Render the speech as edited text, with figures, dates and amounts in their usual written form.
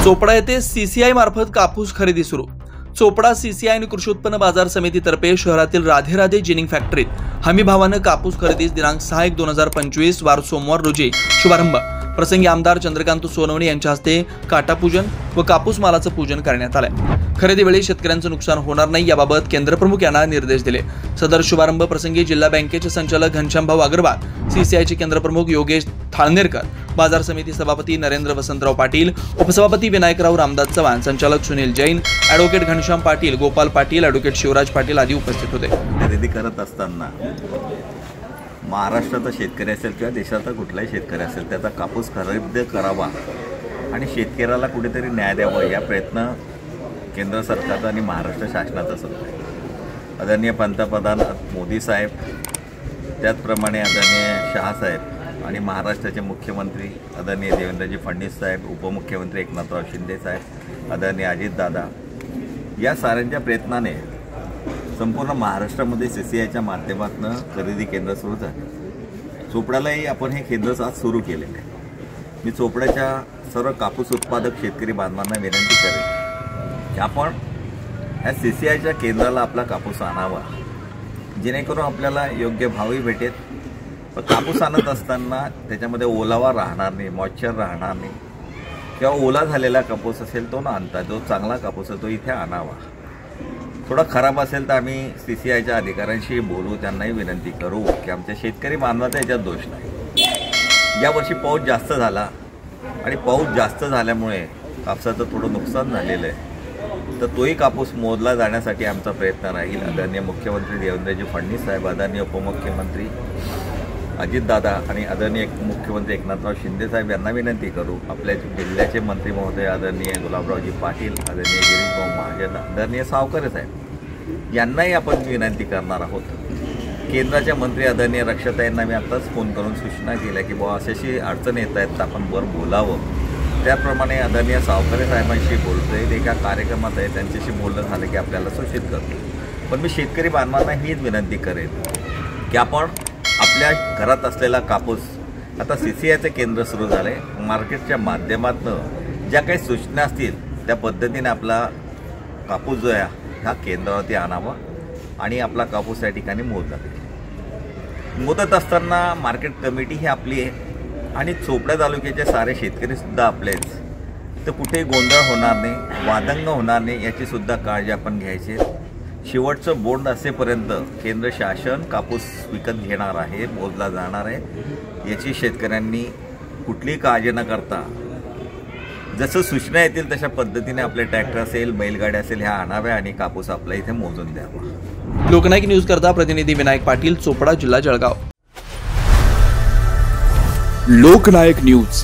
चोपडा येथे सीसीआय मार्फत कापूस खरेदी सुरू। चोपडा सीसीआय आणि कृषी उत्पन्न बाजार समितीतर्फे शहरातील राधे राधे जिनिंग फॅक्टरीत हमी भावानं कापूस खरेदीस दिनांक 6/1/2025 वार सोमवार रोजी शुभारंभ प्रसंगी आमदार चंद्रकांत सोनवणे यांच्या हस्ते काटापूजन व कापूस मालाचं पूजन करण्यात आलं। खरेदी वेळी शेतकऱ्यांचं नुकसान होणार नाही याबाबत केंद्रप्रमुख यांना निर्देश दिले। सदर शुभारंभ प्रसंगी जिल्हा बँकेचे संचालक घनश्यामभाऊ अग्रवाल, सीसीआयचे केंद्रप्रमुख योगेश थाळनेरकर, बाजार समिती सभापती नरेंद्र वसंतराव पाटील, उपसभापती विनायकराव रामदास चव्हाण, संचालक सुनील जैन, ॲडव्होकेट घनश्याम पाटील, गोपाल पाटील, ॲडव्होकेट शिवराज पाटील आदी उपस्थित होते। खरेदी करत असताना महाराष्ट्राचा शेतकरी असेल किंवा देशाचा कुठलाही शेतकरी असेल त्याचा कापूस खरेदी करावा आणि शेतकऱ्याला कुठेतरी न्याय द्यावा या प्रयत्न केंद्र सरकारचा आणि महाराष्ट्र शासनाचा सुरू आहे। आदरणीय पंतप्रधान मोदी साहेब, त्याचप्रमाणे आदरणीय शहा साहेब आणि महाराष्ट्राचे मुख्यमंत्री आदरणीय देवेंद्रजी फडणवीस साहेब, उपमुख्यमंत्री एकनाथराव शिंदे साहेब, आदरणीय अजितदादा या साऱ्यांच्या प्रयत्नाने संपूर्ण महाराष्ट्रामध्ये सीसीआयच्या माध्यमातून खरेदी केंद्र सुरू झाले। चोपड्यालाही आपण हे केंद्र आज सुरू केलेले आहे। मी चोपड्याच्या सर्व कापूस उत्पादक शेतकरी बांधवांना विनंती करेन की आपण ह्या सीसीआयच्या केंद्राला आपला कापूस आणावा, जेणेकरून आपल्याला योग्य भावही भेटेल। पण कापूस आणत असताना त्याच्यामध्ये ओलावा राहणार नाही, मॉइश्चर राहणार नाही किंवा ओला झालेला कापूस असेल तो न आणता जो चांगला कापूस आहे तो इथे आणावा। थोडा खराब असेल तर आम्ही सीसीआयच्या अधिकाऱ्यांशी बोलू, त्यांनाही विनंती करू की आमच्या शेतकरी बांधवाचा याच्यात दोष नाही। यावर्षी पाऊस जास्त झाला आणि पाऊस जास्त झाल्यामुळे कापसाचं थोडं नुकसान झालेलं आहे, तर तोही कापूस मोजला जाण्यासाठी आमचा प्रयत्न राहील। आदरणीय मुख्यमंत्री देवेंद्रजी फडणवीस साहेब, आदरणीय उपमुख्यमंत्री अजितदादा आणि आदरणीय मुख्यमंत्री एकनाथराव शिंदे साहेब यांना विनंती करू। आपल्या जिल्ह्याचे मंत्री महोदय आदरणीय गुलाबरावजी पाटील, आदरणीय गिरीशभाऊ महाजन, आदरणीय सावकर साहेब यांनाही आपण विनंती करणार आहोत। केंद्राच्या मंत्री आदरणीय रक्षाताईंना मी आत्ताच फोन करून सूचना केल्या की बुवा अशाशी अडचण येत आहेत तर आपण वर बोलावं। त्याप्रमाणे आदरणीय सावकर साहेबांशी बोलतोय, एका कार्यक्रमात आहे, त्यांच्याशी बोलणं झालं की आपल्याला सूचित करतो। पण मी शेतकरी बांधवांना हीच विनंती करेन की आपण आपल्या घरात असलेला कापूस, आता सीसीआयचं केंद्र सुरू झालं आहे, मार्केटच्या माध्यमातून ज्या काही सूचना असतील त्या पद्धतीने आपला कापूस जो आहे ह्या केंद्रावरती आणावा आणि आपला कापूस या ठिकाणी मोजला जाईल। मोजत असताना मार्केट कमिटी ही आपली आहे आणि चोपडा तालुक्याचे सारे शेतकरीसुद्धा आपलेच, तर कुठेही गोंधळ होणार नाही, वादंग होणार नाही याचीसुद्धा काळजी आपण घ्यायची। शेवटचं बोंड असेपर्यंत केंद्र शासन कापूस विकत घेणार आहे, मोजला जाणार आहे, याची शेतकऱ्यांनी कुठलीही काळजी न करता जसं सूचना येतील तशा पद्धतीने आपले ट्रॅक्टर असेल, बैलगाड्या असेल ह्या आणाव्या आणि कापूस आपला इथे मोजून द्यावा। लोकनायक न्यूज करता प्रतिनिधी विनायक पाटील, चोपडा, जिल्हा जळगाव। लोकनायक न्यूज।